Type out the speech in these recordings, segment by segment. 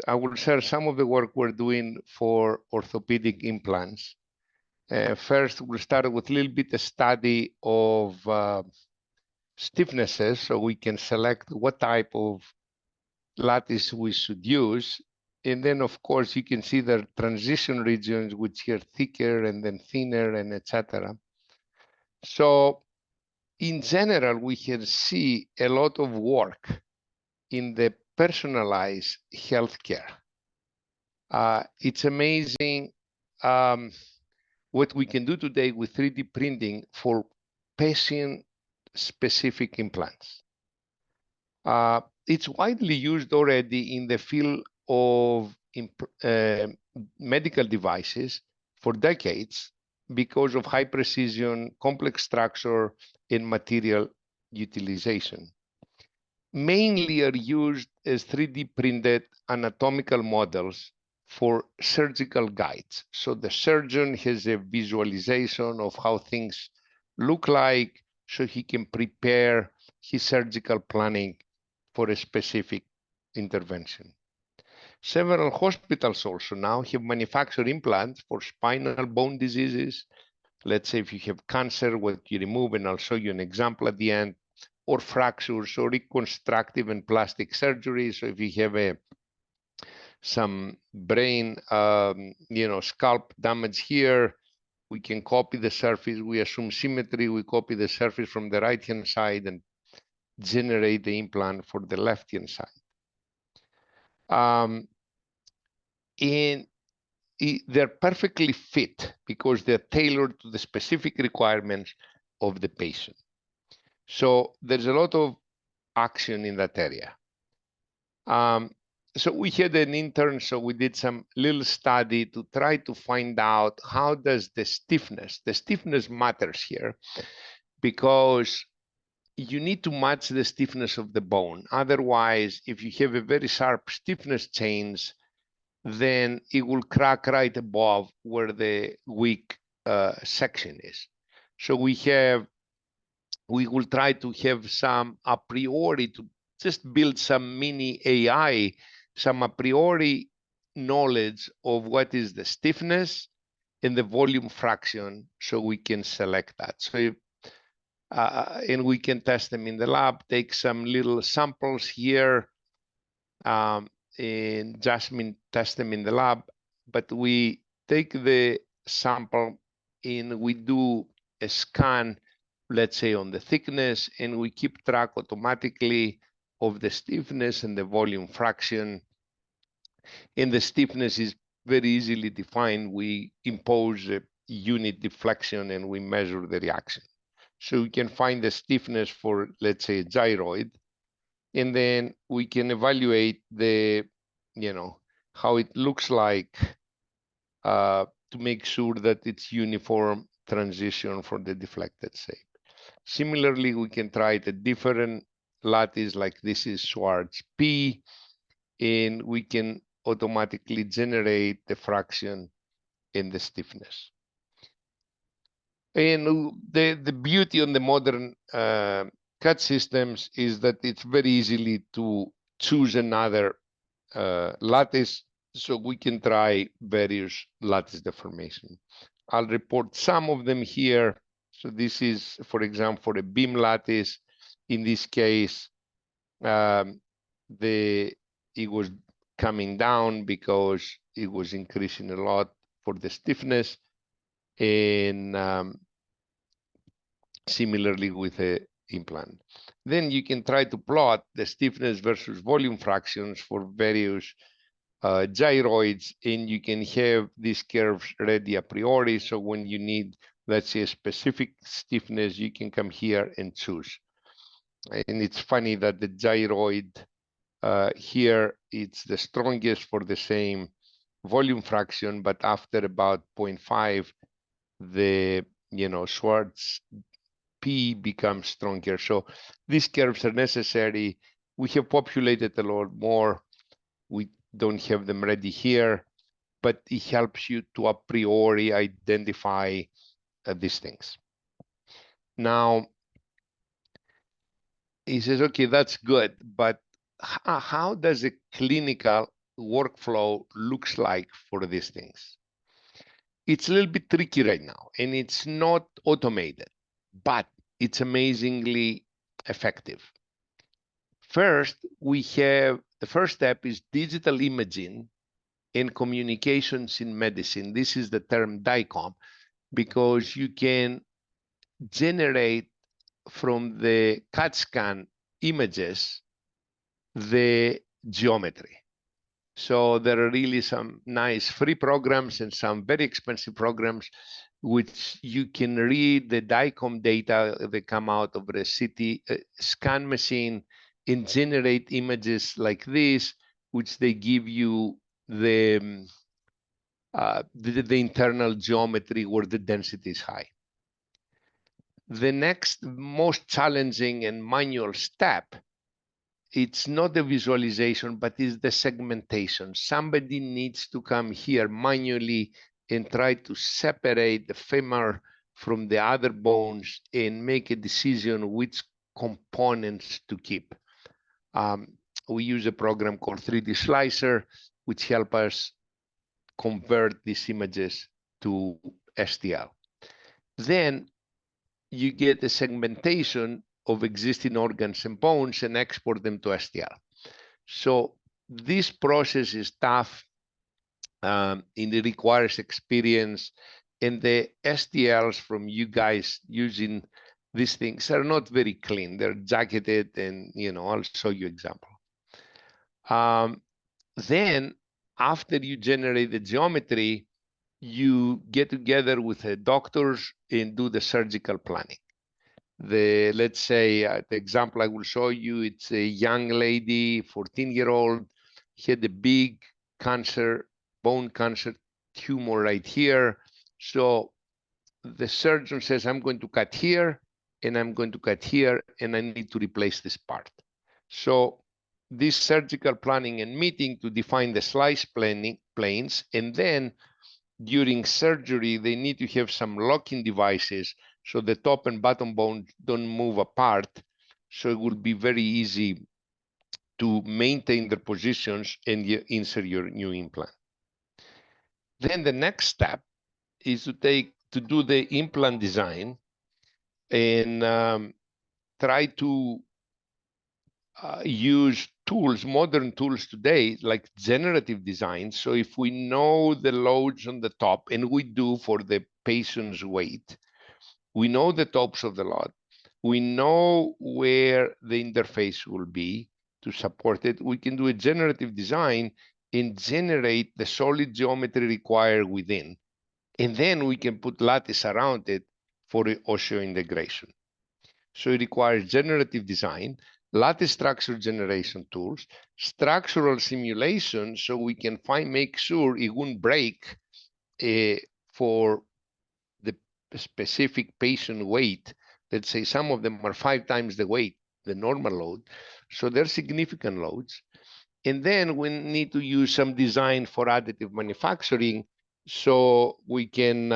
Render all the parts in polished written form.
I will share some of the work we're doing for orthopedic implants. First, we'll start with a little bit of study of stiffnesses, so we can select what type of lattice we should use. And then, of course, you can see the transition regions, which are thicker and then thinner and etc. So in general, we can see a lot of work in the personalized healthcare. It's amazing what we can do today with 3D printing for patient-specific implants. It's widely used already in the field of medical devices for decades because of high precision, complex structure, and material utilization. Mainly are used as 3D printed anatomical models for surgical guides. So the surgeon has a visualization of how things look like, so he can prepare his surgical planning for a specific intervention. Several hospitals also now have manufactured implants for spinal bone diseases. Let's say if you have cancer, what you remove, and I'll show you an example at the end, or fractures, or reconstructive and plastic surgery. So if you have some brain, scalp damage here, we can copy the surface. We assume symmetry. We copy the surface from the right-hand side and generate the implant for the left-hand side. And they're perfectly fit because they're tailored to the specific requirements of the patient. So there's a lot of action in that area. So we had an intern, so we did some little study to try to find out how does the stiffness matters here, because you need to match the stiffness of the bone. Otherwise, if you have a very sharp stiffness change, then it will crack right above where the weak section is. So we will try to have some a priori to just build some mini AI, some a priori knowledge of what is the stiffness and the volume fraction, so we can select that. So and we can test them in the lab, take some little samples here, and Jasmine test them in the lab, but we take the sample and we do a scan, let's say on the thickness, and we keep track automatically of the stiffness and the volume fraction. And the stiffness is very easily defined. We impose a unit deflection and we measure the reaction. So we can find the stiffness for, let's say, a gyroid, and then we can evaluate the, how it looks like to make sure that it's uniform transition for the deflected shape. Similarly, we can try the different lattice, like this is Schwarz P, and we can automatically generate the fraction and the stiffness. And the beauty on the modern CAD systems is that it's very easily to choose another lattice, so we can try various lattice deformation. I'll report some of them here. So this is, for example, for a beam lattice. In this case, it was coming down because it was increasing a lot for the stiffness, and similarly with the implant. Then you can try to plot the stiffness versus volume fractions for various gyroids, and you can have these curves ready a priori. So when you need, let's say, a specific stiffness, you can come here and choose. And it's funny that the gyroid here, it's the strongest for the same volume fraction, but after about 0.5, the Schwarz P becomes stronger. So these curves are necessary. We have populated a lot more. We don't have them ready here, but it helps you to a priori identify these things. Now, he says, okay, that's good, but how does a clinical workflow looks like for these things. It's a little bit tricky right now, and it's not automated, but it's amazingly effective. First, we have the first step is digital imaging and communications in medicine. This is the term DICOM, because you can generate from the CAT scan images the geometry. So there are really some nice free programs and some very expensive programs which you can read the DICOM data that come out of the CT scan machine and generate images like this, which they give you the internal geometry where the density is high. The next most challenging and manual step, it's not the visualization, but it's the segmentation. Somebody needs to come here manually and try to separate the femur from the other bones and make a decision which components to keep. We use a program called 3D Slicer, which help us convert these images to STL. Then you get the segmentation of existing organs and bones and export them to STL. So this process is tough, and it requires experience, and the STLs from you guys using these things are not very clean. They're jacketed, and I'll show you example. Then after you generate the geometry, you get together with the doctors and do the surgical planning. Let's say the example I will show you, it's a young lady, 14-year-old, had a big cancer, bone cancer tumor right here. So the surgeon says, I'm going to cut here, and I'm going to cut here, and I need to replace this part. So this surgical planning and meeting to define the slice planes, and then during surgery, they need to have some locking devices so the top and bottom bones don't move apart. So it will be very easy to maintain their positions and insert your new implant. Then the next step is to do the implant design and try to use tools, modern tools today, like generative design. So if we know the loads on the top, and we do for the patient's weight, we know the tops of the load, we know where the interface will be to support it, we can do a generative design and generate the solid geometry required within. And then we can put lattice around it for osseointegration. So it requires generative design, lattice structure generation tools, structural simulation, so we can make sure it won't break for the specific patient weight. Let's say some of them are 5 times the weight, the normal load. So they're significant loads. And then we need to use some design for additive manufacturing so we can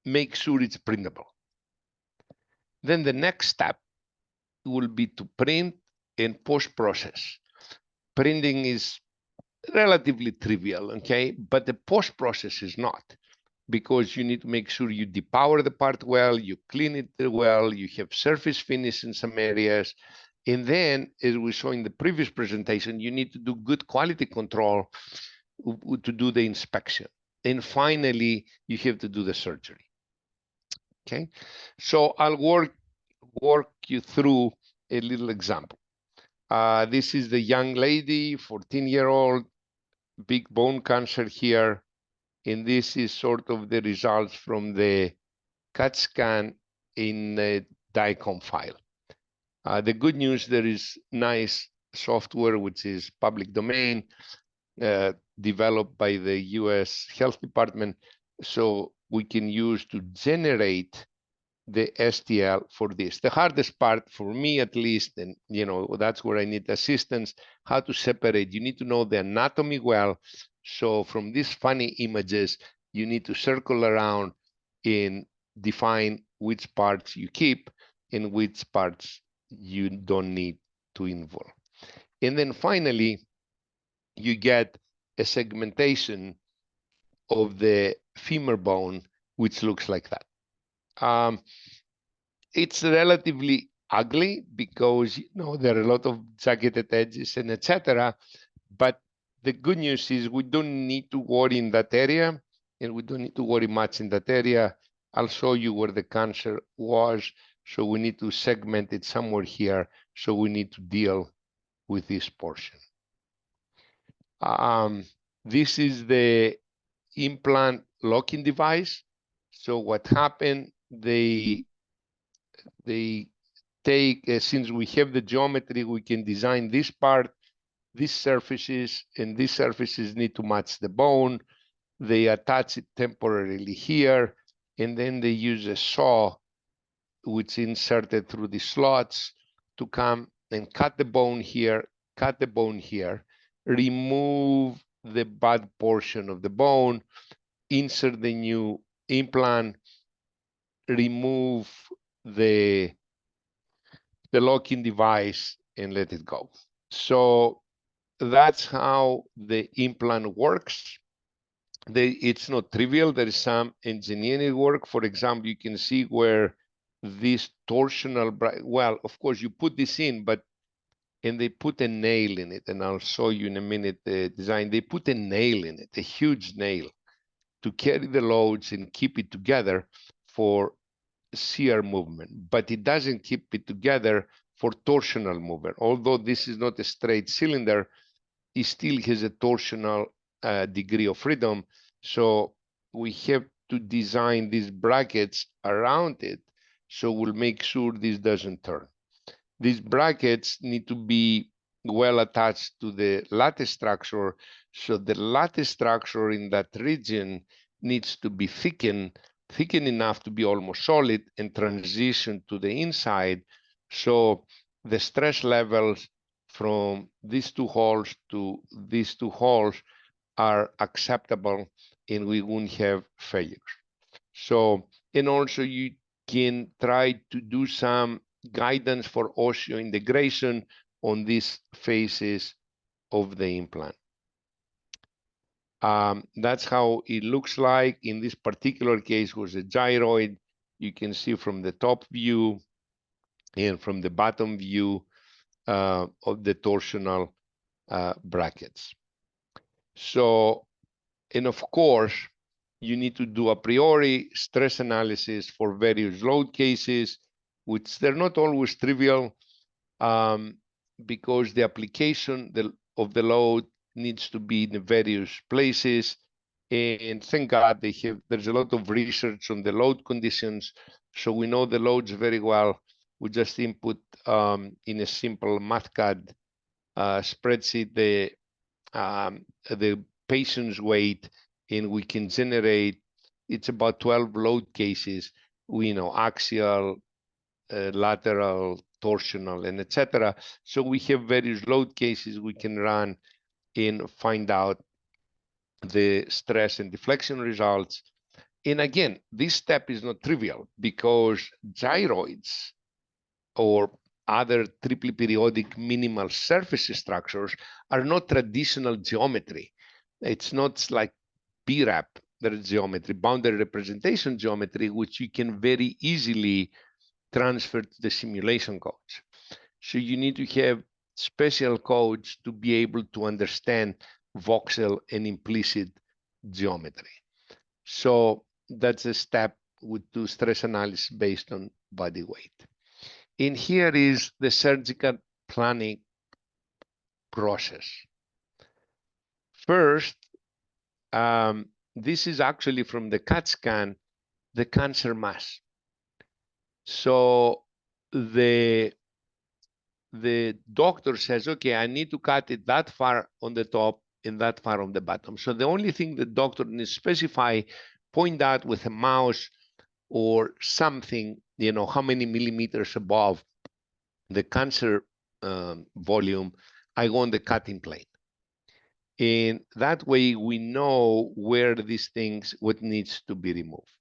make sure it's printable. Then the next step will be to print and post-process. Printing is relatively trivial, okay? But the post-process is not, because you need to make sure you depower the part well, you clean it well, you have surface finish in some areas. And then, as we saw in the previous presentation, you need to do good quality control to do the inspection. And finally, you have to do the surgery. Okay, so I'll work you through a little example. This is the young lady, 14-year-old, big bone cancer here. And this is sort of the results from the CAT scan in the DICOM file. The good news, there is nice software, which is public domain, developed by the US Health Department. So we can use to generate the STL for this. The hardest part for me, at least, and that's where I need assistance, how to separate. You need to know the anatomy well. So from these funny images, you need to circle around and define which parts you keep and which parts you don't need to involve. And then finally, you get a segmentation of the femur bone, which looks like that. It's relatively ugly because there are a lot of jagged edges and etc. But the good news is we don't need to worry in that area, and we don't need to worry much in that area. I'll show you where the cancer was. So we need to segment it somewhere here. So we need to deal with this portion. This is the implant locking device. So what happened, they take, since we have the geometry, we can design this part, these surfaces, and these surfaces need to match the bone. They attach it temporarily here, and then they use a saw, which inserted through the slots, to come and cut the bone here, cut the bone here, remove the bad portion of the bone, insert the new implant, remove the locking device, and let it go. So that's how the implant works. It's not trivial. There is some engineering work. For example, you can see where this torsional, well, of course, you put this in, and they put a nail in it, and I'll show you in a minute the design. They put a nail in it, a huge nail, to carry the loads and keep it together for shear movement, but it doesn't keep it together for torsional movement. Although this is not a straight cylinder, it still has a torsional degree of freedom. So we have to design these brackets around it, so we'll make sure this doesn't turn. These brackets need to be well attached to the lattice structure, so the lattice structure in that region needs to be thickened enough to be almost solid and transition to the inside, so the stress levels from these two holes to these two holes are acceptable, and we won't have failures. So, and also you can try to do some guidance for osseointegration on these phases of the implant. That's how it looks like. In this particular case was a gyroid. You can see from the top view and from the bottom view of the torsional brackets. So, and of course, you need to do a priori stress analysis for various load cases, which they're not always trivial, because the application of the load needs to be in various places. And thank God there's a lot of research on the load conditions, so we know the loads very well. We just input in a simple MathCAD spreadsheet the patient's weight, and we can generate, it's about 12 load cases. We know axial, lateral, torsional, and etc. So we have various load cases we can run and find out the stress and deflection results. And again, this step is not trivial because gyroids or other triply periodic minimal surface structures are not traditional geometry. It's not like BRAP, there is geometry, boundary representation geometry, which you can very easily transfer to the simulation codes. So you need to have special codes to be able to understand voxel and implicit geometry. So that's a step with do stress analysis based on body weight. And here is the surgical planning process. First, this is actually from the CAT scan, the cancer mass. So the doctor says, okay, I need to cut it that far on the top and that far on the bottom. So the only thing the doctor needs to specify, point out with a mouse or something, how many millimeters above the cancer volume I go on the cutting plane. And that way we know where these things, what needs to be removed.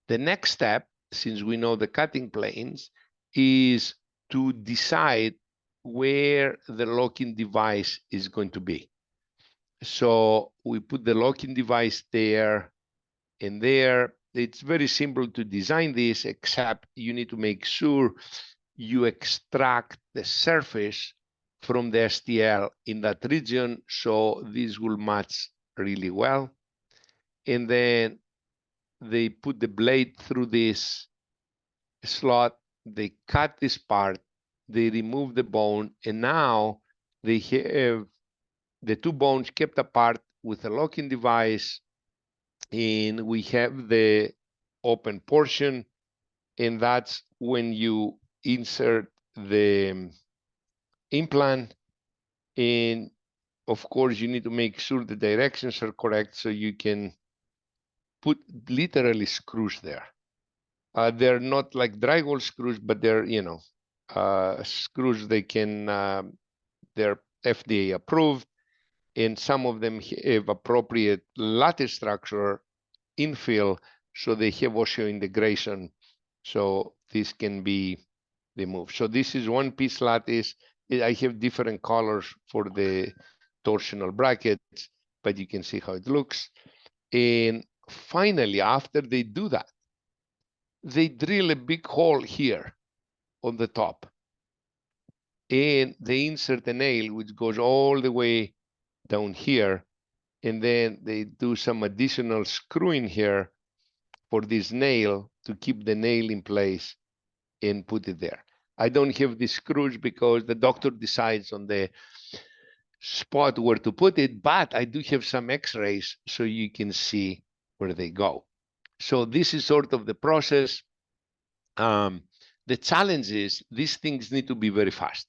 The next step, since we know the cutting planes, is to decide where the locking device is going to be. So we put the locking device there and there. It's very simple to design this, except you need to make sure you extract the surface from the STL in that region, so this will match really well. And then they put the blade through this slot, they cut this part, they remove the bone, and now they have the two bones kept apart with a locking device, and we have the open portion, and that's when you insert the implant. And of course, you need to make sure the directions are correct so you can put literally screws there. They're not like drywall screws, but they're, screws they can, they're FDA approved, and some of them have appropriate lattice structure infill, so they have osseointegration, so this can be removed. So this is one piece lattice. I have different colors for the torsional brackets, but you can see how it looks. And finally, after they do that, they drill a big hole here on the top, and they insert a nail which goes all the way down here, and then they do some additional screwing here for this nail to keep the nail in place and put it there. I don't have the screws because the doctor decides on the spot where to put it, but I do have some x-rays so you can see where they go. So this is sort of the process. The challenge is these things need to be very fast,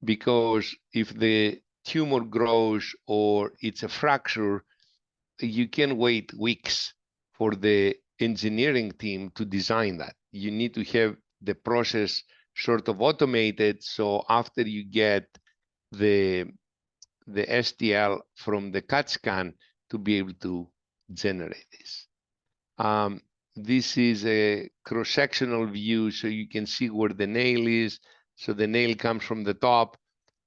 because if the tumor grows or it's a fracture, you can wait weeks for the engineering team to design that. You need to have the process sort of automated, so after you get the STL from the CAT scan to be able to generate this. This is a cross-sectional view, so you can see where the nail is. So the nail comes from the top.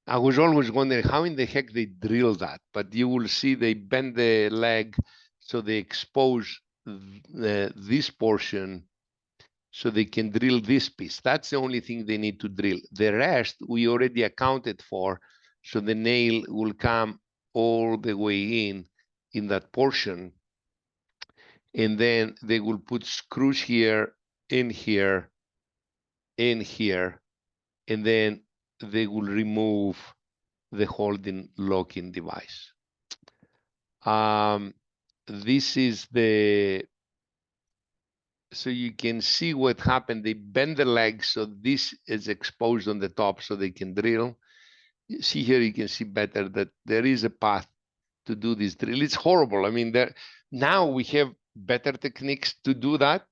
I was always wondering how in the heck they drill that, but you will see they bend the leg, so they expose this portion so they can drill this piece. That's the only thing they need to drill. The rest we already accounted for, so the nail will come all the way in that portion. And then they will put screws here, in here, in here, and then they will remove the holding locking device. This is so you can see what happened. They bend the legs, so this is exposed on the top so they can drill. You see here, you can see better that there is a path to do this drill. It's horrible. I mean, now we have better techniques to do that,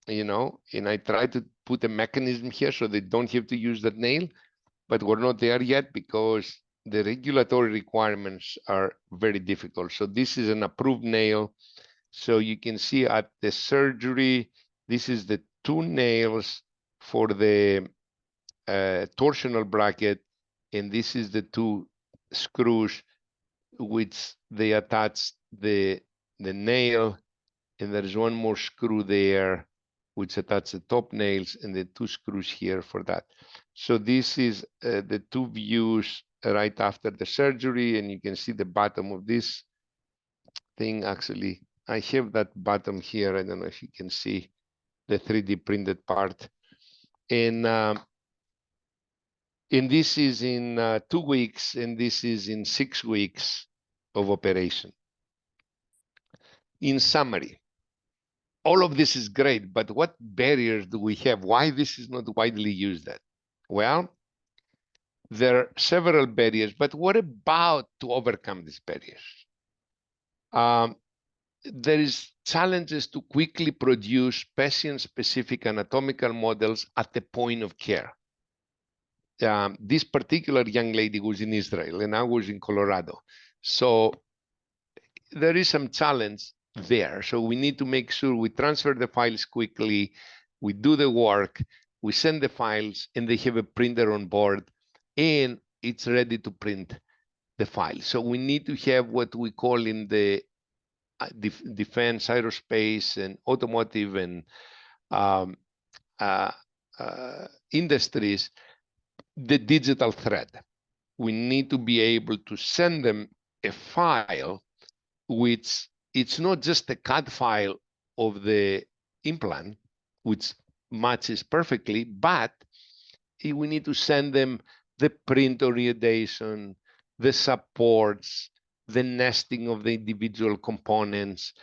and I try to put a mechanism here so they don't have to use that nail, but we're not there yet because the regulatory requirements are very difficult. So this is an approved nail. So you can see at the surgery, this is the two nails for the torsional bracket, and this is the two screws which they attach the nail, and there is one more screw there which attach the top nails, and the two screws here for that. So this is the two views right after the surgery, and you can see the bottom of this thing. Actually, I have that bottom here. I don't know if you can see the 3D printed part. And this is in 2 weeks, and this is in 6 weeks of operation. In summary, all of this is great, but what barriers do we have? Why this is not widely used at? Well, there are several barriers, but what about to overcome these barriers? There is challenges to quickly produce patient-specific anatomical models at the point of care. This particular young lady was in Israel, and I was in Colorado. So there is some challenge there. So we need to make sure we transfer the files quickly, we do the work, we send the files, and they have a printer on board, and it's ready to print the file. So we need to have what we call in the defense, aerospace, and automotive and um, uh, industries, the digital thread. We need to be able to send them a file which it's not just a CAD file of the implant, which matches perfectly, but we need to send them the print orientation, the supports, the nesting of the individual components,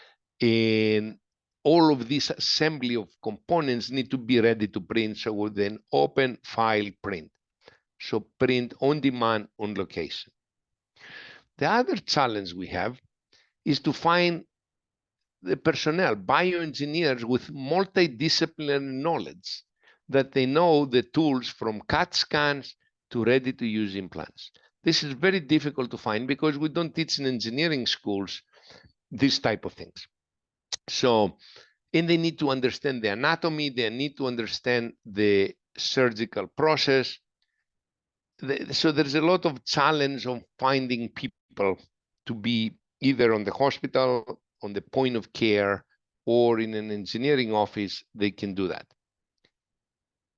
and all of this assembly of components need to be ready to print. So with an open file print. So print on demand, on location. The other challenge we have is to find the personnel, bioengineers with multidisciplinary knowledge, that they know the tools from CAT scans to ready-to-use implants. This is very difficult to find because we don't teach in engineering schools this type of things. So, and they need to understand the anatomy, they need to understand the surgical process. So there's a lot of challenge of finding people to be either on the hospital, on the point of care, or in an engineering office. They can do that.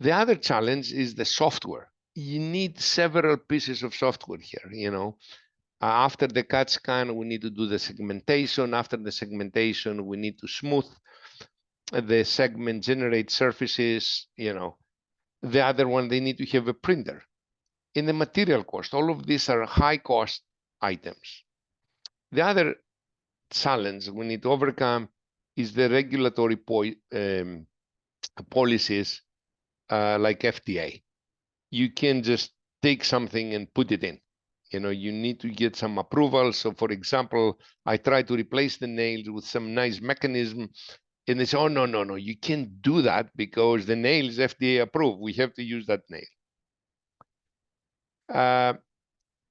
The other challenge is the software. You need several pieces of software here, you know. After the CAT scan, we need to do the segmentation. After the segmentation, we need to smooth the segment, generate surfaces, you know. The other one, they need to have a printer. In the material cost, all of these are high cost items. The other challenge we need to overcome is the regulatory policies like FDA. You can't just take something and put it in. You know, you need to get some approval. So for example, I try to replace the nails with some nice mechanism, and they say, oh, no, you can't do that because the nail is FDA approved. We have to use that nail.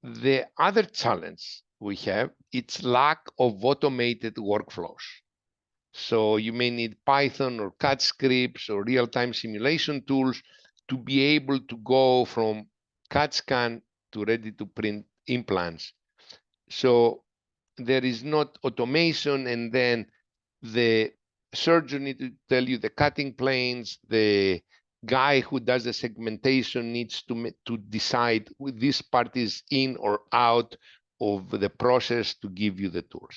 The other challenge we have, it's lack of automated workflows. So you may need Python or CAD scripts or real-time simulation tools to be able to go from CAD scan to ready-to-print implants. So there is not automation, and then the surgeon needs to tell you the cutting planes, the guy who does the segmentation needs to decide if this part is in or out of the process to give you the tools.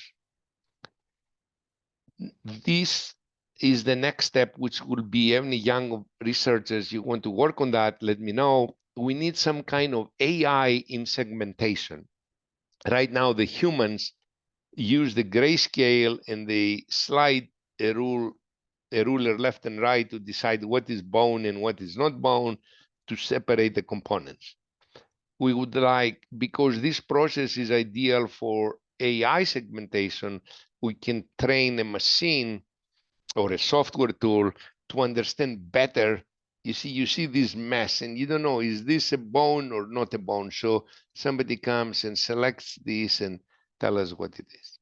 This is the next step, which will be any young researchers you want to work on that, let me know. We need some kind of AI in segmentation. Right now, the humans use the grayscale and they slide a ruler left and right to decide what is bone and what is not bone to separate the components. We would like, because this process is ideal for AI segmentation, we can train a machine or a software tool to understand better. You see this mess and you don't know, is this a bone or not a bone? So somebody comes and selects this and tell us what it is.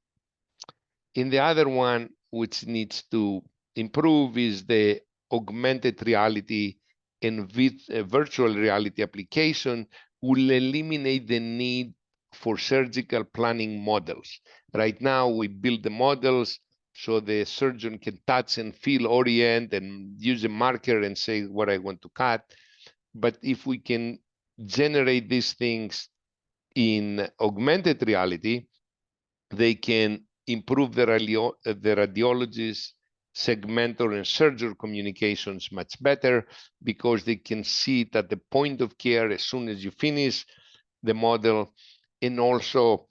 In the other one, which needs to improve, is the augmented reality and virtual reality application will eliminate the need for surgical planning models. Right now, we build the models so the surgeon can touch and feel, orient, and use a marker and say what I want to cut. But if we can generate these things in augmented reality, they can improve the radiologist, segmental, and surgeon communications much better because they can see it at the point of care as soon as you finish the model. And also,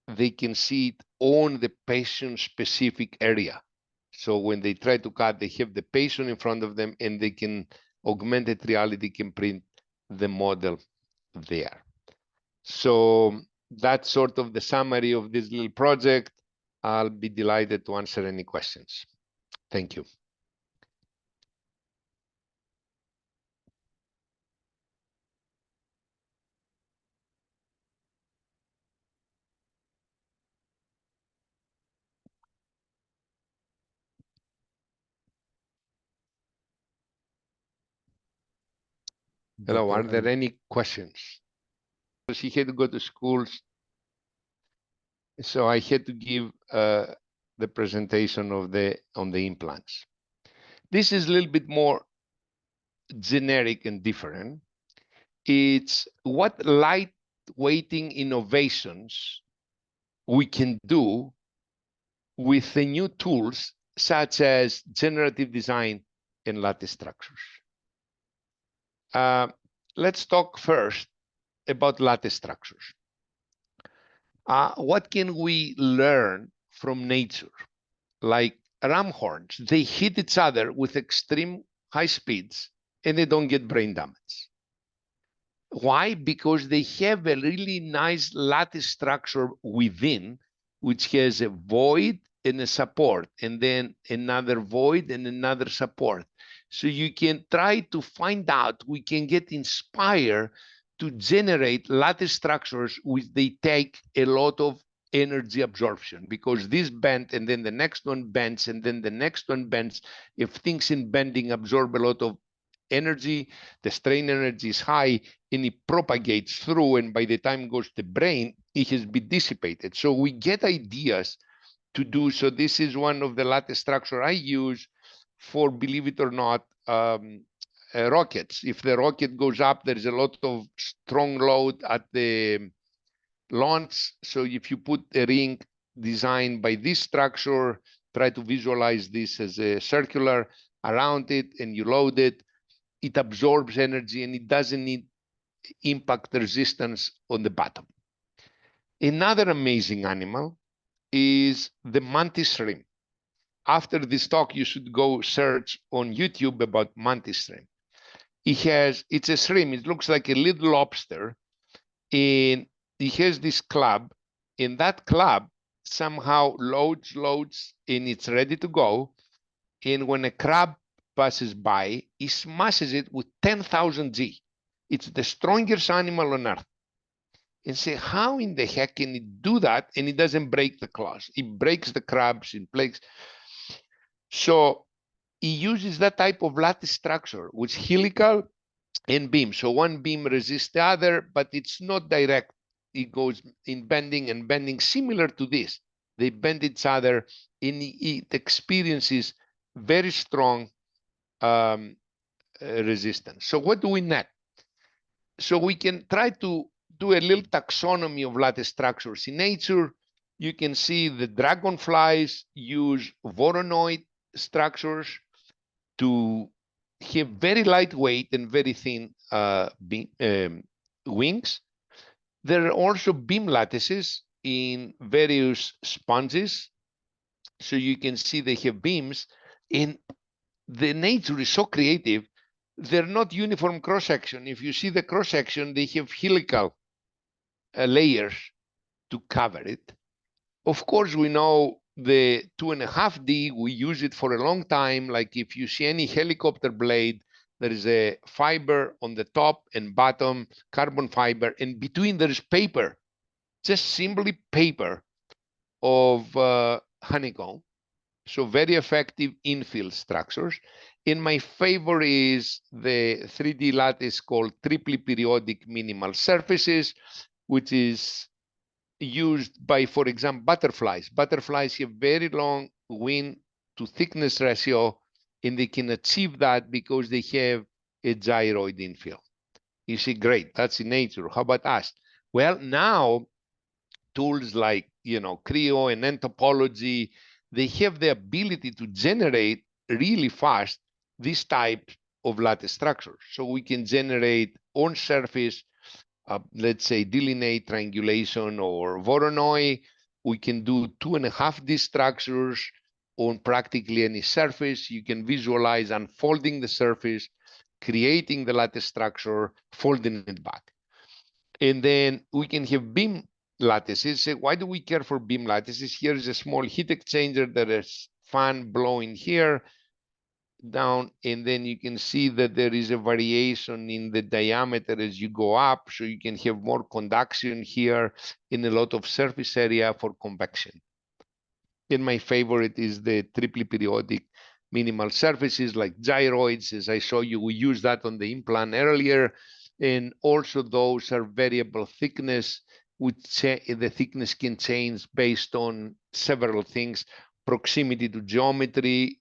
they can see it on the patient-specific area. So when they try to cut, they have the patient in front of them, and they can, augmented reality can print the model there. So that's sort of the summary of this little project. I'll be delighted to answer any questions. Thank you. Hello, are there any questions? because he had to go to schools. So I had to give the presentation on the implants. This is a little bit more generic and different. It's what light-weighting innovations we can do with the new tools such as generative design and lattice structures. Let's talk first about lattice structures. What can we learn from nature? Like ram horns, they hit each other with extreme high speeds and they don't get brain damage. Why? Because they have a really nice lattice structure within, which has a void and a support, and then another void and another support. So you can try to find out, we can get inspired to generate lattice structures which they take a lot of energy absorption, because this bend and then the next one bends and then the next one bends. If things in bending absorb a lot of energy, the strain energy is high and it propagates through, and by the time it goes to the brain, it has been dissipated. So we get ideas to do. So this is one of the lattice structure I use for, believe it or not, rockets. If the rocket goes up, there's a lot of strong load at the launch. So if you put a ring designed by this structure, try to visualize this as a circular around it, and you load it, it absorbs energy and it doesn't need impact resistance on the bottom. Another amazing animal is the mantis shrimp. After this talk, you should go search on YouTube about mantis shrimp. It's a shrimp, it looks like a little lobster, and it has this club, and that club somehow loads, and it's ready to go. And when a crab passes by, he smashes it with 10,000 G. It's the strongest animal on earth. And say, how in the heck can it do that? And it doesn't break the claws. It breaks the crabs, it breaks. So he uses that type of lattice structure, which helical and beam. So one beam resists the other, but it's not direct. It goes in bending and bending, similar to this. They bend each other, and it experiences very strong resistance. So what do we net? So we can try to do a little taxonomy of lattice structures. In nature, you can see the dragonflies use Voronoi structures to have very lightweight and very thin wings. There are also beam lattices in various sponges. So you can see they have beams, and the nature is so creative. They're not uniform cross-section. If you see the cross-section, they have helical layers to cover it. Of course, we know the 2.5D, we use it for a long time. Like if you see any helicopter blade, there is a fiber on the top and bottom, carbon fiber, and between there is paper, just simply paper of honeycomb. So very effective infill structures. And my favorite is the 3D lattice called triply periodic minimal surfaces, which is used by, for example, butterflies. Butterflies have very long wing to thickness ratio, and they can achieve that because they have a gyroid infill. You see, great, that's in nature. How about us? Well, now tools like, Creo and Entopology, they have the ability to generate really fast this type of lattice structures. So we can generate on surface, let's say delineate, triangulation, or Voronoi. We can do 2.5D structures on practically any surface. You can visualize unfolding the surface, creating the lattice structure, folding it back. And then we can have beam lattices. Why do we care for beam lattices? Here is a small heat exchanger. There is fan blowing here down, and then you can see that there is a variation in the diameter as you go up, so you can have more conduction here in a lot of surface area for convection. And my favorite is the triply periodic minimal surfaces like gyroids. As I showed you, we used that on the implant earlier. And also those are variable thickness, which the thickness can change based on several things, proximity to geometry,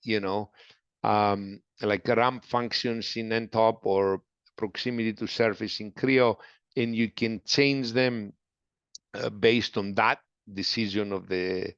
like ramp functions in NTOP or proximity to surface in Creo, and you can change them based on that decision of the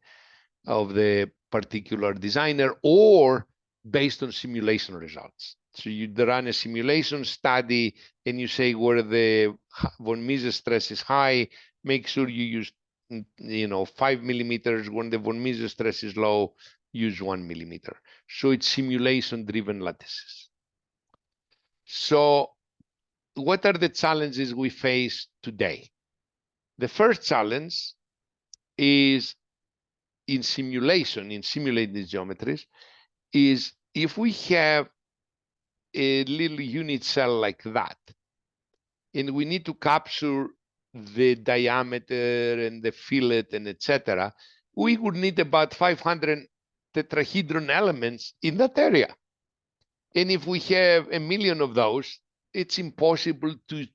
particular designer, or based on simulation results. So you run a simulation study and you say where the von Mises stress is high, make sure you use 5 millimeters. When the von Mises stress is low, use 1 millimeter. So it's simulation driven lattices. So what are the challenges we face today? The first challenge is in simulated geometries, is if we have a little unit cell like that, and we need to capture the diameter and the fillet and etc., we would need about 500 tetrahedron elements in that area. And if we have 1 million of those, it's impossible to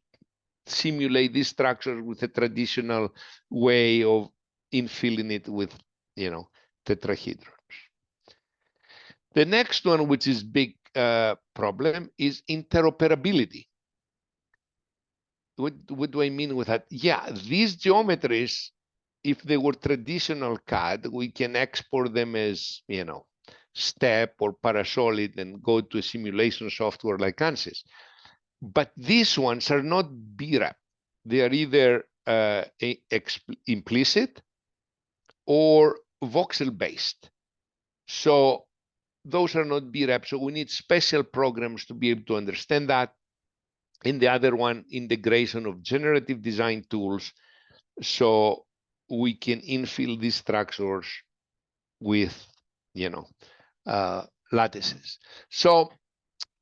simulate this structure with a traditional way of infilling it with, tetrahedrons. The next one, which is big problem, is interoperability. What do I mean with that? Yeah, these geometries, if they were traditional CAD, we can export them as, STEP or Parasolid and go to a simulation software like ANSYS. But these ones are not BREP. They are either implicit or voxel-based. So those are not BREP. So we need special programs to be able to understand that. And the other one, integration of generative design tools, so we can infill these structures with, lattices. So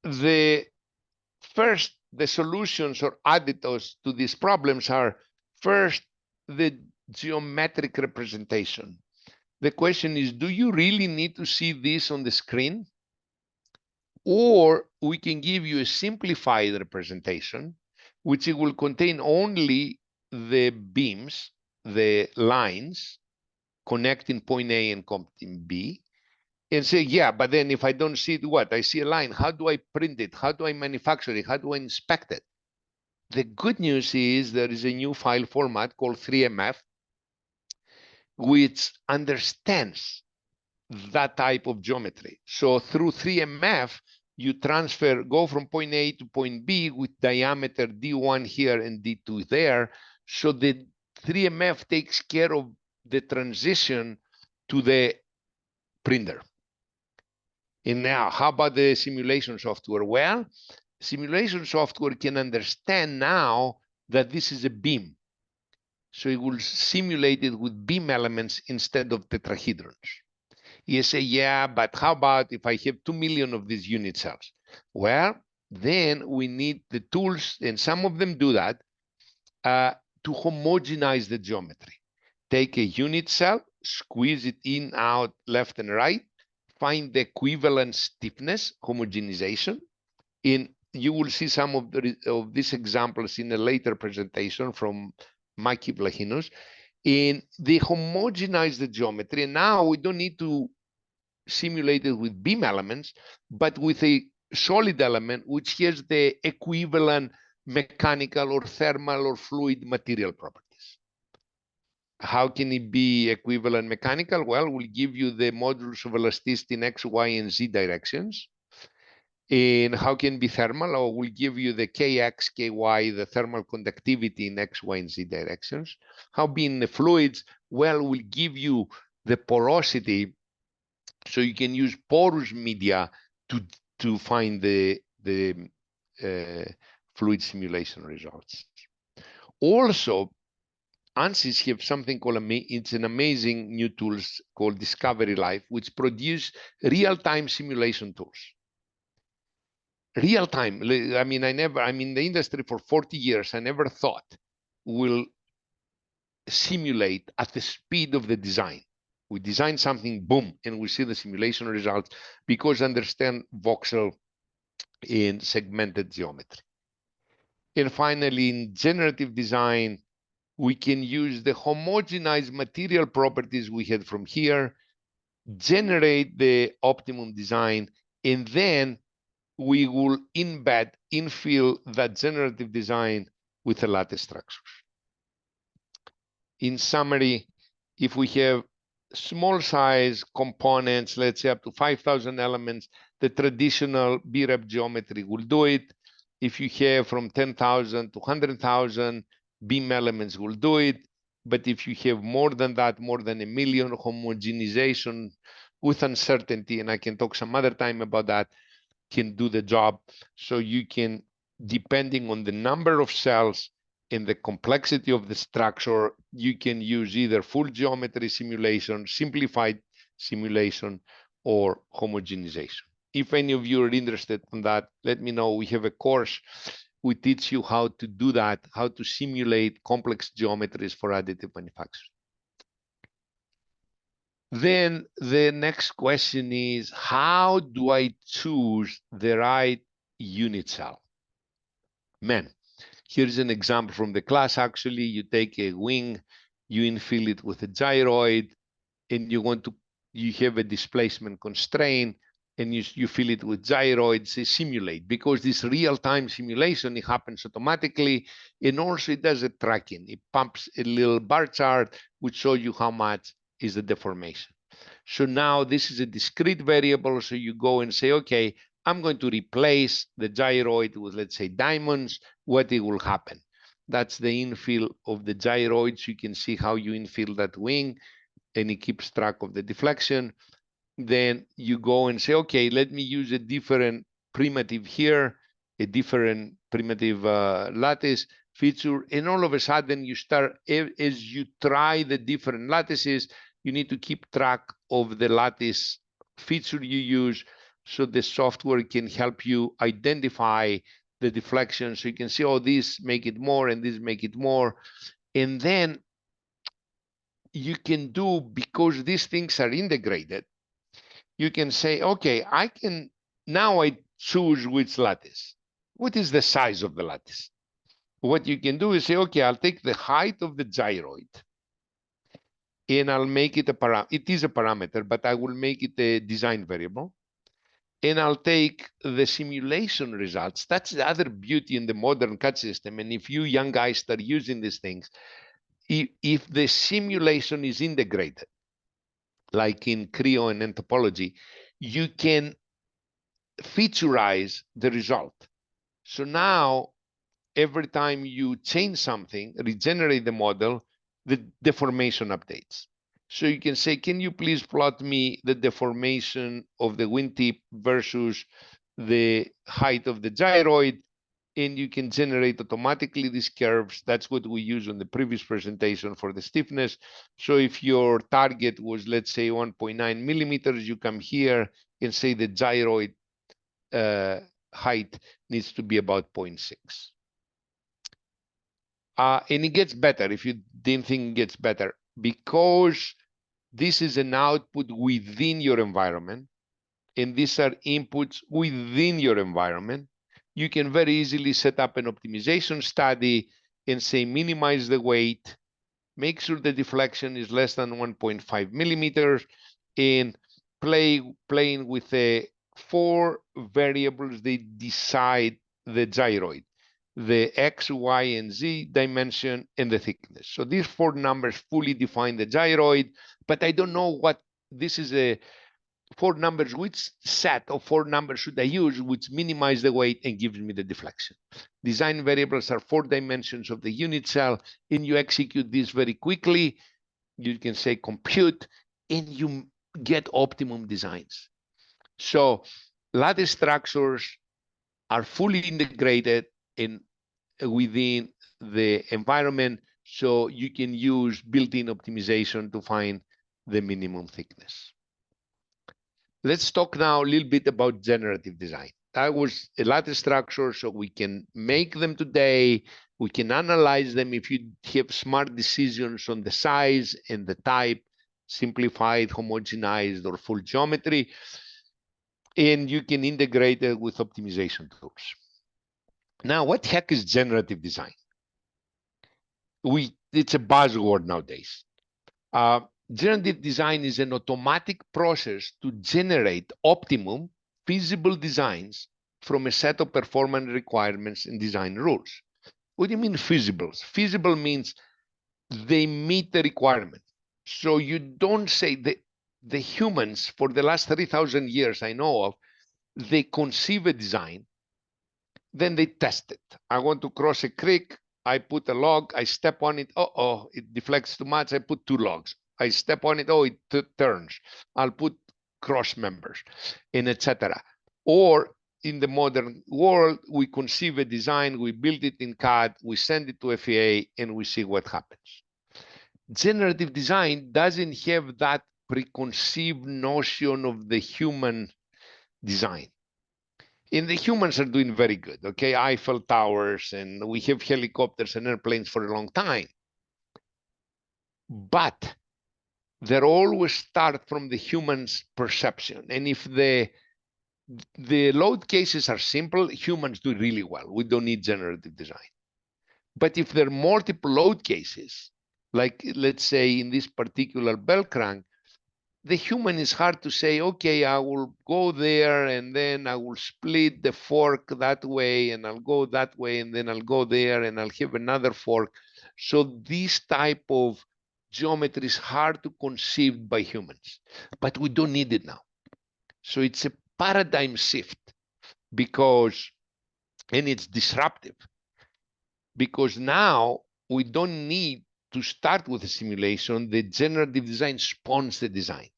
the solutions or additives to these problems are, first, the geometric representation. The question is, do you really need to see this on the screen? Or we can give you a simplified representation, which it will contain only the beams, the lines connecting point A and connecting B, and say, yeah, but then if I don't see it, what? I see a line. How do I print it? How do I manufacture it? How do I inspect it? The good news is there is a new file format called 3MF, which understands that type of geometry. So through 3MF, you go from point A to point B with diameter D1 here and D2 there. So the 3MF takes care of the transition to the printer. And now, how about the simulation software? Well, simulation software can understand now that this is a beam. So it will simulate it with beam elements instead of tetrahedrons. You say, yeah, but how about if I have 2 million of these unit cells? Well, then we need the tools, and some of them do that, to homogenize the geometry. Take a unit cell, squeeze it in, out, left and right, find the equivalent stiffness, homogenization. And you will see some of these examples in a later presentation from Mikey Vlahinos. And they homogenize the geometry. And now we don't need to simulate it with beam elements, but with a solid element, which has the equivalent mechanical or thermal or fluid material properties. How can it be equivalent mechanical? Well, we'll give you the modulus of elasticity in X, Y, and Z directions. And how can it be thermal? Or we'll give you the Kx, Ky, the thermal conductivity in X, Y, and Z directions. How being the fluids? Well, we'll give you the porosity, so you can use porous media to find the fluid simulation results. Also, ANSYS have something called, it's an amazing new tools called Discovery Life, which produce real-time simulation tools. Real-time, I'm in the industry for 40 years. I never thought we'll simulate at the speed of the design. We design something, boom, and we see the simulation results because understand voxel in segmented geometry. And finally, in generative design, we can use the homogenized material properties we had from here, generate the optimum design, and then we will infill that generative design with a lattice structure. In summary, if we have small size components, let's say up to 5,000 elements, the traditional BREP geometry will do it. If you have from 10,000 to 100,000, beam elements will do it. But if you have more than that, more than 1 million, homogenization with uncertainty, and I can talk some other time about that, can do the job. So you can, depending on the number of cells and the complexity of the structure, you can use either full geometry simulation, simplified simulation, or homogenization. If any of you are interested in that, let me know. We have a course. We teach you how to do that, how to simulate complex geometries for additive manufacturing. Then the next question is, how do I choose the right unit cell? Man, here's an example from the class. Actually, you take a wing, you infill it with a gyroid, and you have a displacement constraint, and you fill it with gyroids, simulate, because this real-time simulation, it happens automatically, and also it does a tracking. It pumps a little bar chart, which shows you how much is the deformation. So now this is a discrete variable, so you go and say, okay, I'm going to replace the gyroid with, let's say, diamonds. What it will happen? That's the infill of the gyroids. You can see how you infill that wing, and it keeps track of the deflection. Then you go and say, okay, let me use a different primitive here, a different primitive lattice feature. And all of a sudden you start, as you try the different lattices, you need to keep track of the lattice feature you use, so the software can help you identify the deflection. So you can see, oh, this make it more and this make it more. And then you can do, because these things are integrated, you can say, okay, now I choose which lattice. What is the size of the lattice? What you can do is say, okay, I'll take the height of the gyroid, and I'll make it a parameter. It is a parameter, but I will make it a design variable. And I'll take the simulation results. That's the other beauty in the modern CAD system. And if you young guys start using these things, if the simulation is integrated, like in Creo and in topology, you can featurize the result. So now, every time you change something, regenerate the model, the deformation updates. So you can say, can you please plot me the deformation of the wingtip versus the height of the gyroid? And you can generate automatically these curves. That's what we use on the previous presentation for the stiffness. So if your target was, let's say, 1.9 millimeters, you come here and say the gyroid height needs to be about 0.6. And it gets better if you didn't think it gets better, because this is an output within your environment, and these are inputs within your environment. You can very easily set up an optimization study and say, minimize the weight, make sure the deflection is less than 1.5 millimeters, and playing with the 4 variables they decide the gyroid: the X, Y, and Z dimension, and the thickness. So these 4 numbers fully define the gyroid, but I don't know what this is a 4 numbers, which set of 4 numbers should I use, which minimize the weight and gives me the deflection. Design variables are 4 dimensions of the unit cell, and you execute this very quickly. You can say compute, and you get optimum designs. So lattice structures are fully integrated in within the environment, so you can use built-in optimization to find the minimum thickness. Let's talk now a little bit about generative design. That was a lattice structure, so we can make them today. We can analyze them if you have smart decisions on the size and the type, simplified, homogenized, or full geometry, and you can integrate it with optimization tools. Now, what the heck is generative design? It's a buzzword nowadays. Generative design is an automatic process to generate optimum feasible designs from a set of performance requirements and design rules. What do you mean feasible? Feasible means they meet the requirement. So you don't say that the humans for the last 3,000 years I know of, they conceive a design, then they test it. I want to cross a creek. I put a log. I step on it. Oh, it deflects too much. I put 2 logs. I step on it. Oh, it turns. I'll put cross members, and etc. Or in the modern world, we conceive a design, we build it in CAD, we send it to FAA, and we see what happens. Generative design doesn't have that preconceived notion of the human design. And the humans are doing very good, okay? Eiffel Towers, and we have helicopters and airplanes for a long time. But they always start from the human's perception. And if the load cases are simple, humans do really well. We don't need generative design. But if there are multiple load cases, like let's say in this particular bell crank, the human is hard to say, okay, I will go there and then I will split the fork that way and I'll go that way and then I'll go there and I'll have another fork. So this type of geometry is hard to conceive by humans, but we don't need it now. So it's a paradigm shift because, and it's disruptive because now we don't need to start with a simulation. The generative design spawns the designs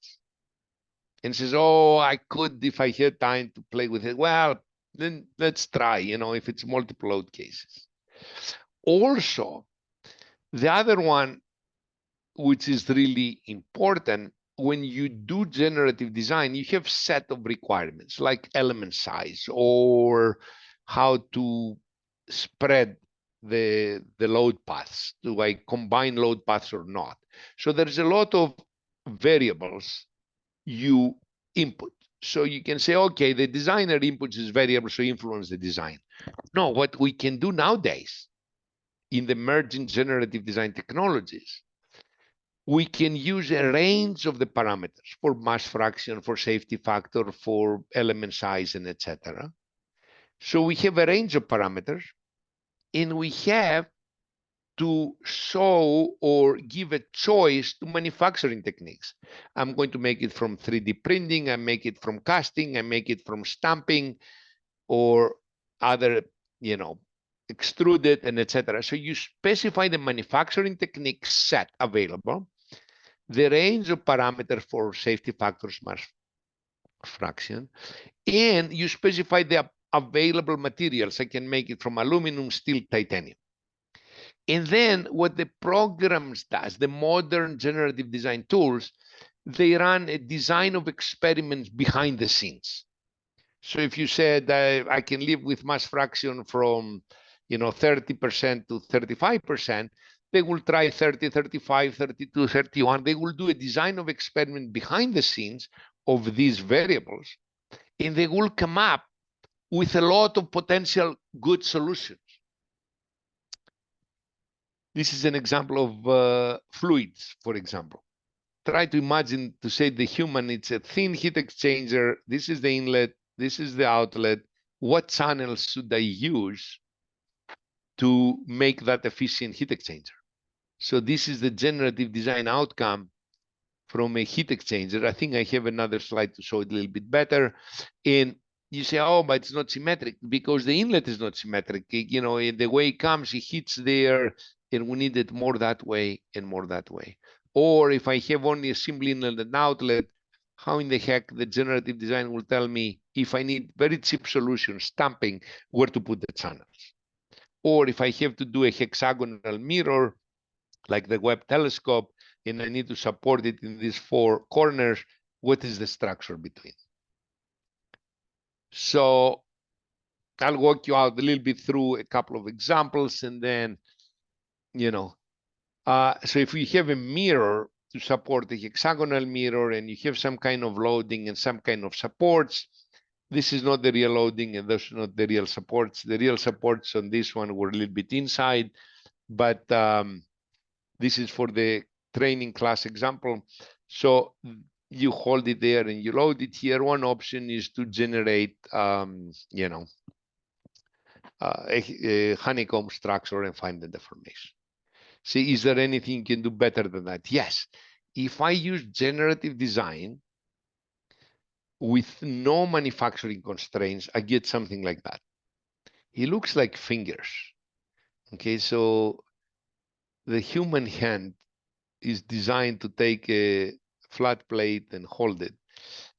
and says, oh, I could if I had time to play with it. Well, then let's try, if it's multiple load cases. Also, the other one, which is really important, when you do generative design, you have set of requirements like element size or how to spread the load paths. Do I combine load paths or not? So there's a lot of variables you input. So you can say, okay, the designer inputs is variable, so influence the design. No, what we can do nowadays in the emerging generative design technologies, we can use a range of the parameters for mass fraction, for safety factor, for element size, and etc. So we have a range of parameters, and we have to show or give a choice to manufacturing techniques. I'm going to make it from 3D printing, I make it from casting, I make it from stamping, or other, extruded and etc. So you specify the manufacturing technique set available, the range of parameters for safety factors, mass fraction, and you specify the available materials. I can make it from aluminum, steel, titanium. And then what the programs does, the modern generative design tools, they run a design of experiments behind the scenes. So if you said I can live with mass fraction from 30% to 35%, they will try 30, 35, 32, 31. They will do a design of experiment behind the scenes of these variables, and they will come up with a lot of potential good solutions. This is an example of fluids, for example. Try to imagine, to say the human, it's a thin heat exchanger. This is the inlet. This is the outlet. What channels should I use to make that efficient heat exchanger? So this is the generative design outcome from a heat exchanger. I think I have another slide to show it a little bit better. And you say, oh, but it's not symmetric because the inlet is not symmetric. The way it comes, it hits there, and we need it more that way and more that way. Or if I have only a simple inlet and outlet, how in the heck the generative design will tell me if I need very cheap solution, stamping, where to put the channels? Or if I have to do a hexagonal mirror, like the Webb telescope, and I need to support it in these 4 corners, what is the structure between? So I'll walk you out a little bit through a couple of examples, and then, so if we have a mirror to support the hexagonal mirror and you have some kind of loading and some kind of supports, this is not the real loading, and those are not the real supports. The real supports on this one were a little bit inside, but this is for the training class example. So you hold it there and you load it here. One option is to generate, you know, a honeycomb structure and find the deformation. See, is there anything you can do better than that? Yes. If I use generative design with no manufacturing constraints, I get something like that. It looks like fingers. Okay, so the human hand is designed to take a flat plate and hold it.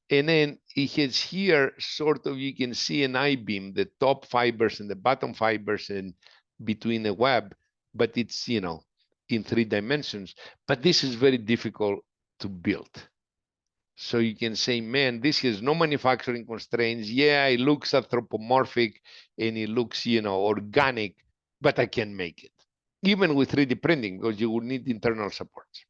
And then it has here sort of, you can see an I-beam, the top fibers and the bottom fibers and between a web, but it's, you know, in 3 dimensions. But this is very difficult to build. So you can say, man, this has no manufacturing constraints. Yeah, it looks anthropomorphic and it looks, you know, organic, but I can make it. Even with 3D printing, because you will need internal supports.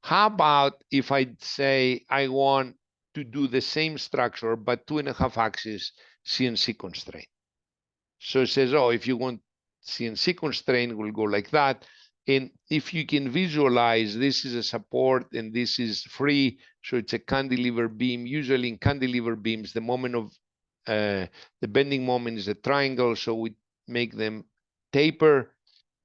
How about if I say I want to do the same structure, but 2.5 axis CNC constraint? So it says, oh, if you want CNC constraint, we'll go like that. And if you can visualize, this is a support and this is free. So it's a cantilever beam. Usually in cantilever beams, the moment of the bending moment is a triangle. So we make them taper,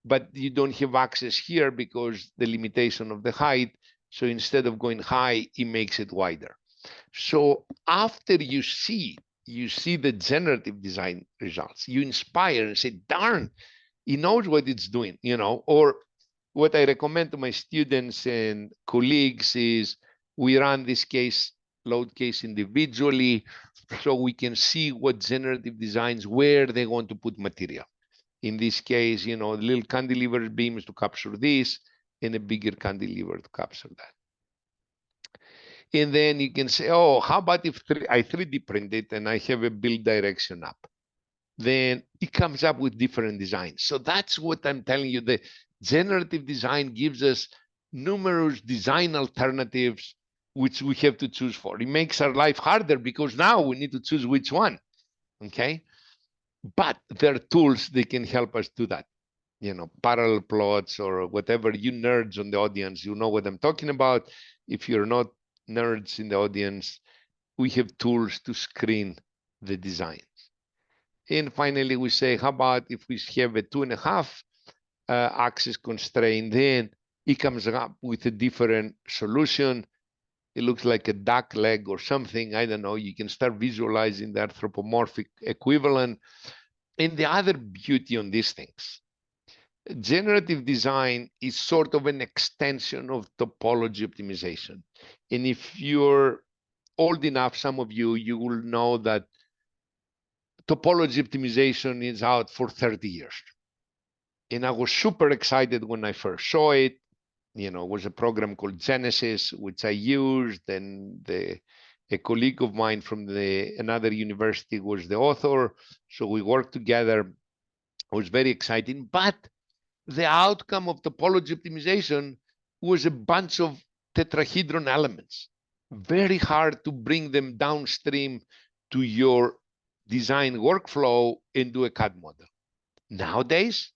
but you don't have access here because the limitation of the height. So instead of going high, it makes it wider. So after you see the generative design results, you inspire and say, darn, he knows what it's doing, you know. Or what I recommend to my students and colleagues is we run this case, load case individually, so we can see what generative designs, where they want to put material. In this case, you know, little cantilever beams to capture this and a bigger cantilever to capture that. And then you can say, oh, how about if I 3D print it and I have a build direction up? Then it comes up with different designs. So that's what I'm telling you. The generative design gives us numerous design alternatives which we have to choose for. It makes our life harder because now we need to choose which one, okay? But there are tools that can help us do that. You know, parallel plots or whatever. You nerds on the audience, you know what I'm talking about. If you're not nerds in the audience, we have tools to screen the designs. And finally, we say, how about if we have a 2.5 axis constraint, then it comes up with a different solution. It looks like a duck leg or something. I don't know. You can start visualizing the anthropomorphic equivalent. And the other beauty on these things, generative design is sort of an extension of topology optimization. And if you're old enough, some of you, you will know that topology optimization is out for 30 years. And I was super excited when I first saw it. You know, it was a program called Genesis, which I used, and a colleague of mine from another university was the author. So we worked together. It was very exciting. But the outcome of topology optimization was a bunch of tetrahedron elements. Very hard to bring them downstream to your design workflow and do a CAD model. Nowadays,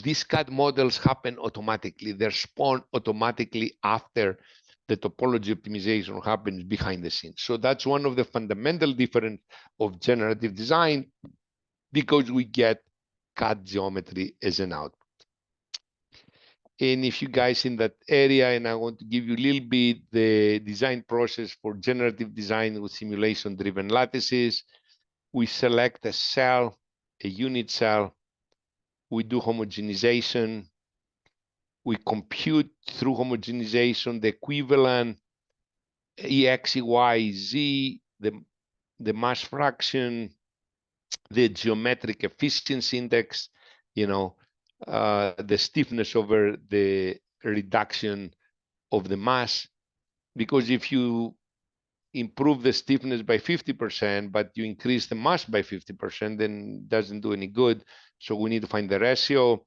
these CAD models happen automatically. They're spawned automatically after the topology optimization happens behind the scenes. So that's one of the fundamental difference of generative design, because we get CAD geometry as an output. And if you guys in that area, and I want to give you a little bit the design process for generative design with simulation-driven lattices. We select a cell, a unit cell. We do homogenization. We compute through homogenization the equivalent EX, Y, Z, the mass fraction, the geometric efficiency index, you know, the stiffness over the reduction of the mass. Because if you improve the stiffness by 50%, but you increase the mass by 50%, then it doesn't do any good. So we need to find the ratio.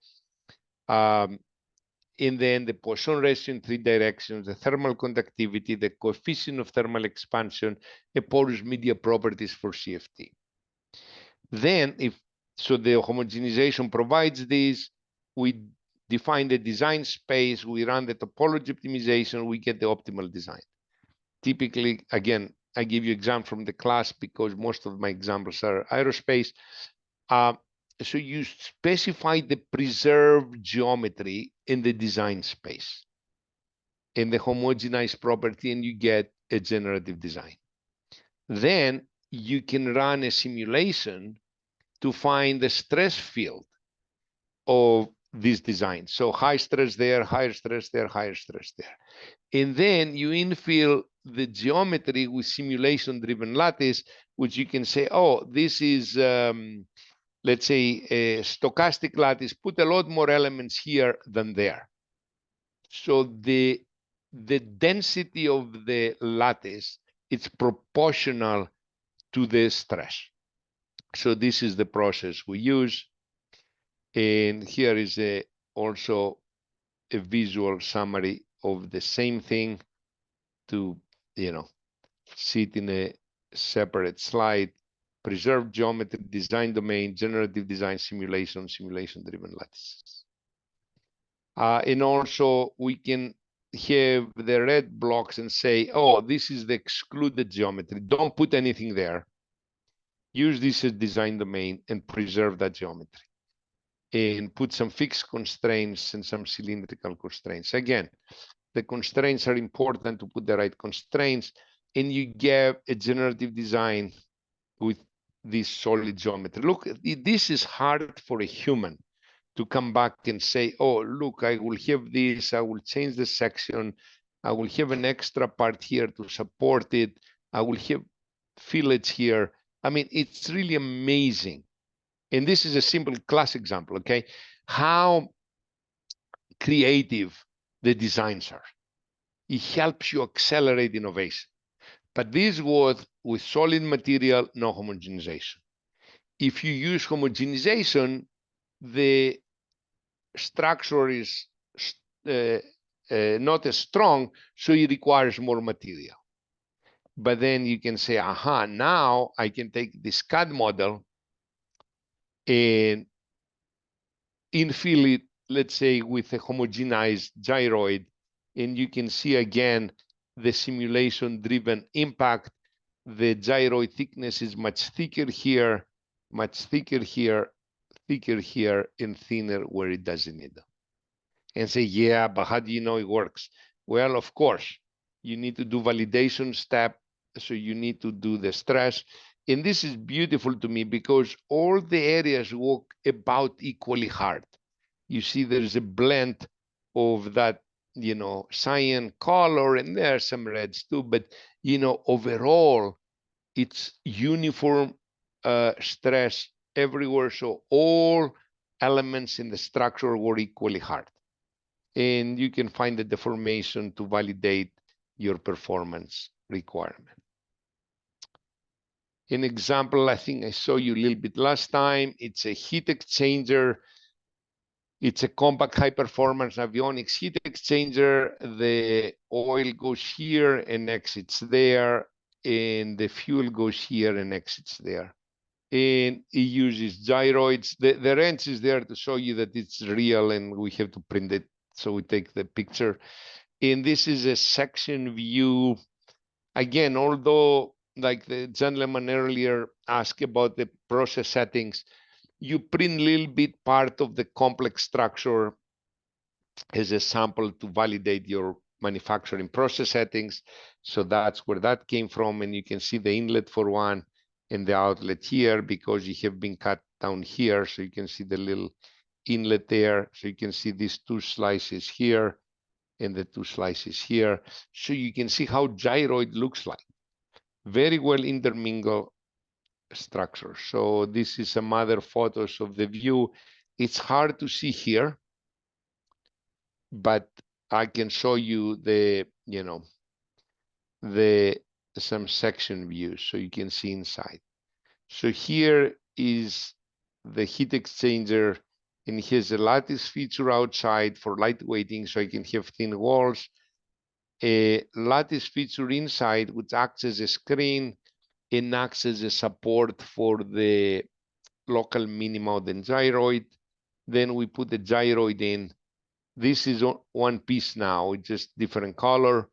and then the Poisson ratio in 3 directions, the thermal conductivity, the coefficient of thermal expansion, and porous media properties for CFT. Then, so the homogenization provides this, we define the design space, we run the topology optimization, we get the optimal design. Typically, again, I give you example from the class because most of my examples are aerospace. So you specify the preserved geometry in the design space in the homogenized property, and you get a generative design. Then you can run a simulation to find the stress field of this design. So high stress there, higher stress there, higher stress there. And then you infill the geometry with simulation-driven lattice, which you can say, oh, this is, let's say, a stochastic lattice, put a lot more elements here than there. So the density of the lattice, it's proportional to the stress. So this is the process we use. And here is also a visual summary of the same thing to, see it in a separate slide. Preserved geometry, design domain, generative design, simulation-driven lattices. And also we can have the red blocks and say, oh, this is the excluded geometry. Don't put anything there. Use this as design domain and preserve that geometry. And put some fixed constraints and some cylindrical constraints. Again, the constraints are important to put the right constraints, and you get a generative design with this solid geometry. Look, this is hard for a human to come back and say, oh, look, I will have this, I will change the section, I will have an extra part here to support it, I will have fillets here. I mean, it's really amazing. And this is a simple class example, okay? How creative the designs are. It helps you accelerate innovation. But this was with solid material, no homogenization. If you use homogenization, the structure is not as strong, so it requires more material. But then you can say, aha, now I can take this CAD model and infill it, let's say, with a homogenized gyroid, and you can see again the simulation-driven impact. The gyroid thickness is much thicker here, thicker here, and thinner where it doesn't need them. And say, yeah, but how do you know it works? Well, of course, you need to do validation step, so you need to do the stress. And this is beautiful to me because all the areas work about equally hard. You see there's a blend of that, cyan color, and there are some reds too, but, overall, it's uniform stress everywhere. So all elements in the structure were equally hard. And you can find the deformation to validate your performance requirement. An example, I think I saw you a little bit last time. It's a heat exchanger. It's a compact high-performance avionics heat exchanger. The oil goes here and exits there, and the fuel goes here and exits there. And it uses gyroids. The wrench is there to show you that it's real, and we have to print it, so we take the picture. And this is a section view. Again, although, like the gentleman earlier asked about the process settings, you print a little bit part of the complex structure as a sample to validate your manufacturing process settings. So that's where that came from. And you can see the inlet for one and the outlet here because you have been cut down here. So you can see the little inlet there. So you can see these two slices here and the two slices here. So you can see how gyroid looks like. Very well intermingled structure. So this is some other photos of the view. It's hard to see here, but I can show you the, some section views so you can see inside. So here is the heat exchanger and it has a lattice feature outside for lightweighting, so I can have thin walls. A lattice feature inside, which acts as a screen and acts as a support for the local minima of the gyroid. Then we put the gyroid in. This is one piece now, it's just different color.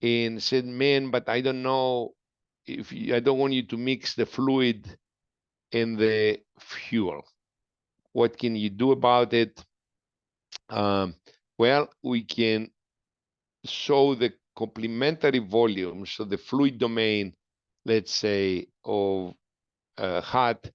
And said, man, but I don't know if I don't want you to mix the fluid and the fuel. What can you do about it? Well, we can show the complementary volumes, so the fluid domain, let's say, of hot,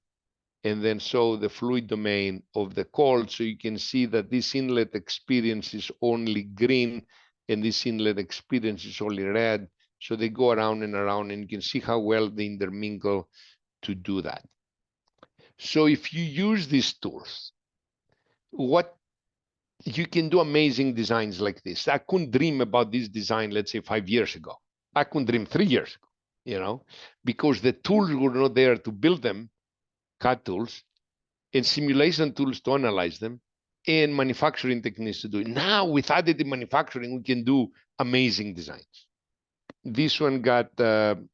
and then show the fluid domain of the cold, so you can see that this inlet experience is only green and this inlet experience is only red. So they go around and around, and you can see how well they intermingle to do that. So if you use these tools, what you can do amazing designs like this. I couldn't dream about this design, let's say 5 years ago. I couldn't dream 3 years ago, because the tools were not there to build them, CAD tools, and simulation tools to analyze them, and manufacturing techniques to do it. Now, with additive manufacturing, we can do amazing designs. This one got the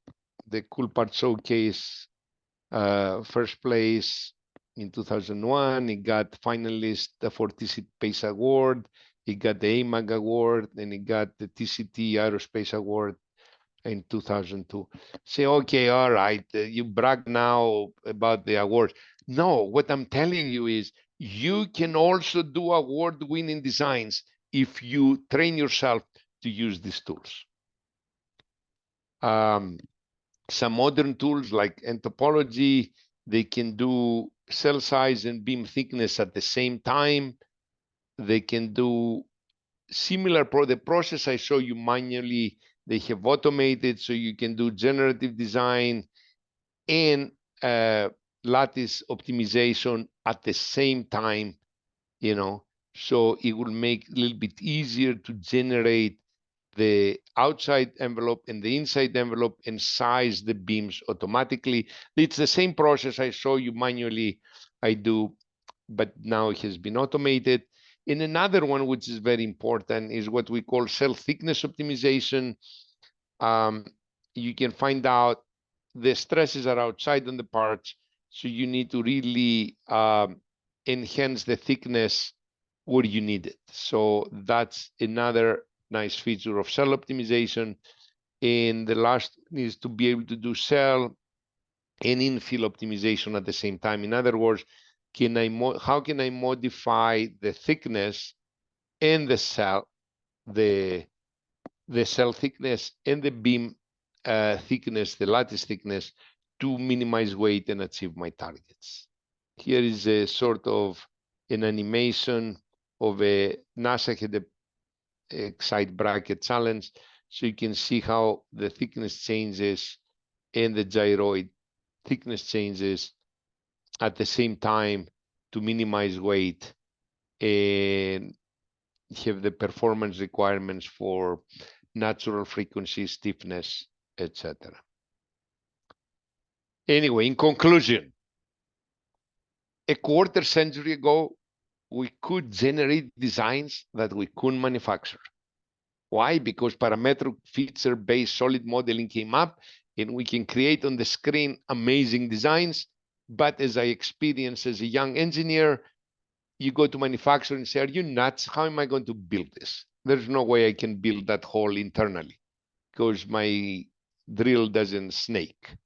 Cool Part Showcase first place in 2001. It got finalist for TCT PACE Award. It got the AMAG Award, and it got the TCT Aerospace Award in 2002. Say, okay, all right, you brag now about the awards. No, what I'm telling you is you can also do award-winning designs if you train yourself to use these tools. Some modern tools like Entopology, they can do cell size and beam thickness at the same time. They can do similar the process I show you manually, they have automated, so you can do generative design and lattice optimization at the same time, so it will make a little bit easier to generate the outside envelope and the inside envelope and size the beams automatically. It's the same process I show you manually, I do, but now it has been automated. And another one, which is very important, is what we call cell thickness optimization. You can find out the stresses are outside on the parts, so you need to really enhance the thickness where you need it. So that's another nice feature of cell optimization. And the last is to be able to do cell and infill optimization at the same time. In other words, how can I modify the thickness and the cell thickness and the beam thickness, the lattice thickness, to minimize weight and achieve my targets. Here is a sort of an animation of a NASA had a side bracket challenge, so you can see how the thickness changes and the gyroid thickness changes at the same time to minimize weight and have the performance requirements for natural frequency, stiffness, etc. Anyway, in conclusion, a quarter century ago, we could generate designs that we couldn't manufacture. Why? Because parametric feature-based solid modeling came up, and we can create on the screen amazing designs. But as I experienced as a young engineer, you go to manufacturing and say, are you nuts? How am I going to build this? There's no way I can build that hole internally because my drill doesn't snake.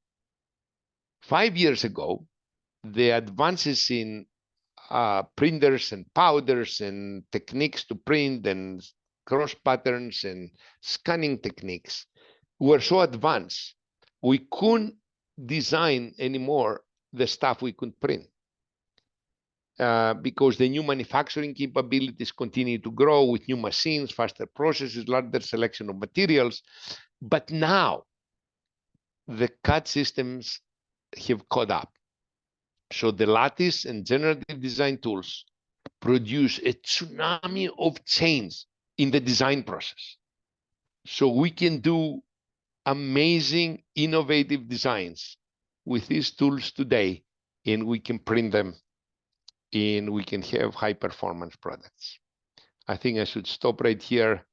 5 years ago, the advances in printers and powders and techniques to print and cross patterns and scanning techniques were so advanced, we couldn't design anymore the stuff we could print. Because the new manufacturing capabilities continue to grow with new machines, faster processes, larger selection of materials. But now the CAD systems have caught up. So the lattice and generative design tools produce a tsunami of change in the design process. So we can do amazing, innovative designs with these tools today, and we can print them and we can have high performance products. I think I should stop right here.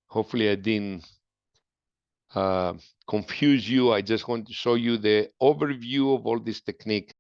Hopefully I didn't confuse you. I just want to show you the overview of all this technique